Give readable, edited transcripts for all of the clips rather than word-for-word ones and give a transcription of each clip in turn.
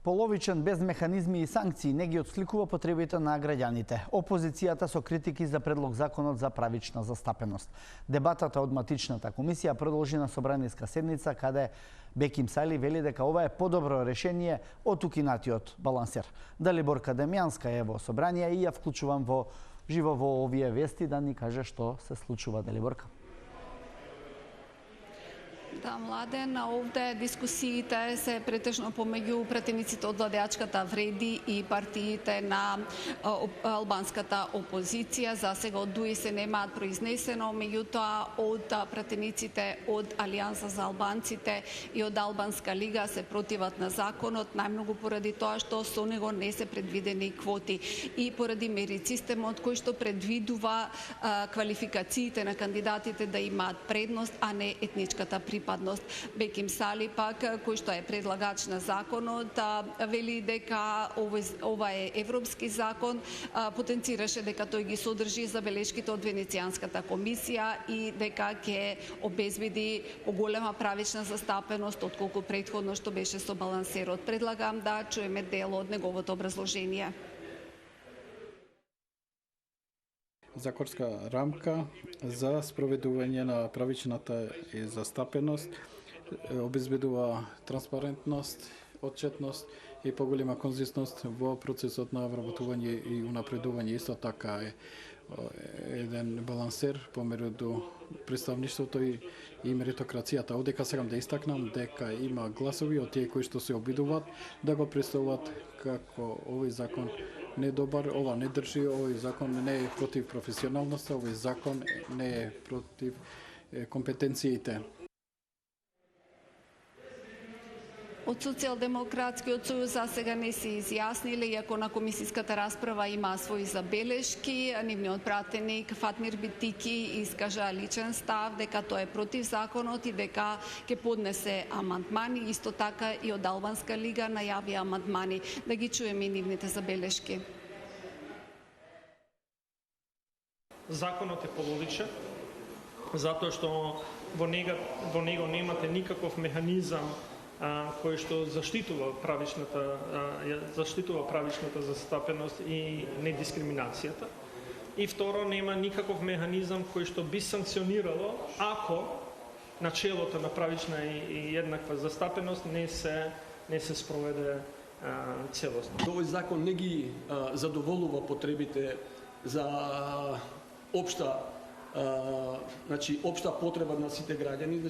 Половичен, без механизми и санкции, не ги отсликува потребите на граѓаните. Опозицијата со критики за предлог законот за правична застапеност. Дебатата од матичната комисија продолжи на собраниска седница, каде Беким Сали вели дека ова е подобро решение од укинатиот балансер. Далиборка Демјанска е во собрание и ја вклучувам живо во овие вести да ни каже што се случува. Далиборка. Да, Младен, овде дискусиите се претежно помеѓу пратениците од владеачката вреди и партиите на албанската опозиција. За сега од ДУИ се немаат произнесено, меѓутоа од пратениците од Алијанса за албанците и од Албанска лига се противат на законот, најмногу поради тоа што со него не се предвидени квоти и поради мерит системот кој што предвидува квалификациите на кандидатите да имаат предност, а не етничката припадност. Беким Сали пак, кој што е предлагач на законот, вели дека ова е европски закон, потенцираше дека тој ги содржи забелешките од Венецијанската комисија и дека ќе обезбеди поголема правична застапеност отколку претходно што беше со балансерот. Предлагам да чуеме дел од неговото образложение. Законска рамка за спроведување на правичната застапеност обезбедува транспарентност, отчетност и поголема конзистентност во процесот на вработување и унапредување. Исто така е еден балансер помеѓу представништвото и меритокрацијата. Одека сакам да истакнам дека има гласови од тие кои што се обидуваат да го представуваат како овој закон не е добар, ова не држи, овој закон не е против професионалноста, овој закон не е против компетенциите. Од Социјалдемократскиот сојуз за сега не се изјасниле, иако на комисиската расправа има своји забелешки. Нивниот пратеник Фатмир Битики искажа личен став дека тоа е против законот и дека ќе поднесе амандмани. Исто така и од Албанска лига најави амандмани. Да ги чуеме и нивните забелешки. Законот е половичен, затоа што во него немате никаков механизам кој што заштитува правичната застапеност и недискриминацијата. И второ, нема никаков механизам кој што би санкционирало ако начелото на правична и еднаква застапеност не се спроведе целосно. Овој закон не ги задоволува потребите за општа потреба на сите граѓани,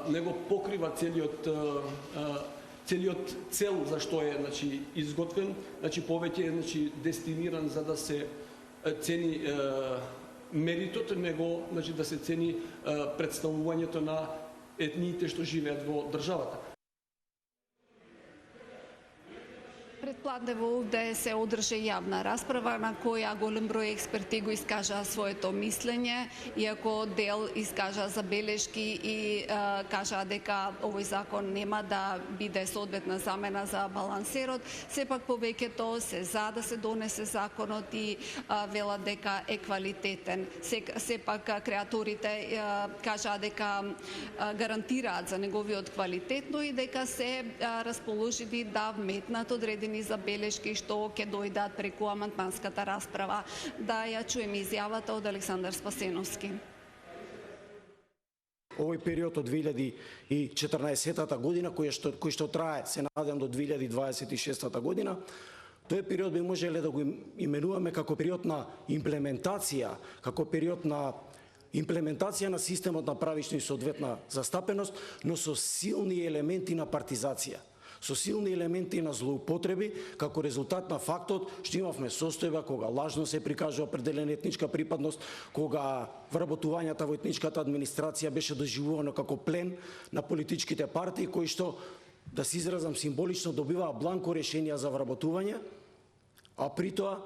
него покрива целиот цел за што е изготвен, повеќе е дестиниран за да се цени меритот, него да се цени представувањето на етниите што живеат во државата. Предпладнево овде се одржа јавна расправа на која голем број експерти го искажаа своето мислење, иако дел искажа забелешки и кажаа дека овој закон нема да биде соодветна замена за балансерот. Сепак повеќето се за да се донесе законот и велат дека е квалитетен. Сепак креаторите кажаа дека гарантираат за неговиот квалитет, но и дека се расположени да вметнат одредени забелешки што ќе дојдат преку амандманската расправа. Да ја чуеме изјавата од Александар Спасеновски. Овој период од 2014 година, кој што трае, се надам, до 2026 година, тој период би можеле да го именуваме како период на имплементација, на системот на правична и соодветна застапеност, но со силни елементи на партизација, со силни елементи на злоупотреби, како резултат на фактот што имавме состојба кога лажно се прикажува определена етничка припадност, кога вработувањата во етничката администрација беше доживувано како плен на политичките партии, кои што, да се изразам символично, добиваа бланко решенија за вработување, а при тоа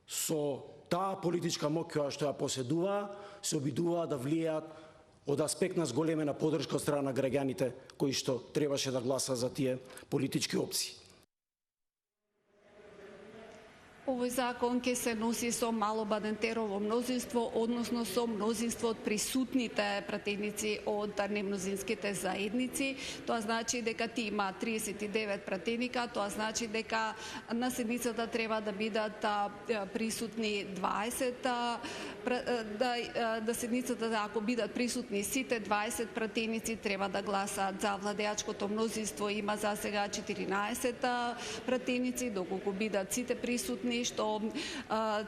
со таа политичка моќ која што ја поседуваа, се обидуваа да влијаат од аспект на зголемена поддршка од страна на граѓаните кои што требаше да гласа за тие политички опции. Овој закон ќе се носи со мало бадентерово мнозинство, односно со мнозинство од присутните пратеници од немнозинските заедници. Тоа значи дека ти има 39 пратеника, тоа значи дека на седницата треба да бидат присутни 20 да седницата, ако бидат присутни сите 20 пратеници, треба да гласаат за. Владеачкото мнозинство има за сега 14 пратеници, доколку бидат сите присутни, што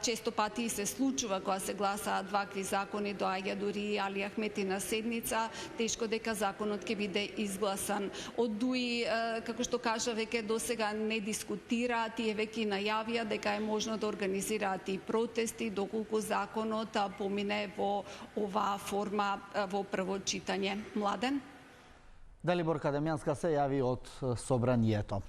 често пати се случува кога се гласаат вакви закони, доаѓа дури и Али Ахмети на седница, тешко дека законот ќе биде изгласан. Од ДУИ, како што кажа, веќе до сега не дискутира, тие веќе најавија дека е можно да организираат и протести доколку законот помине во оваа форма во прво читање. Младен? Далиборка Дамјанска се јави од собранието.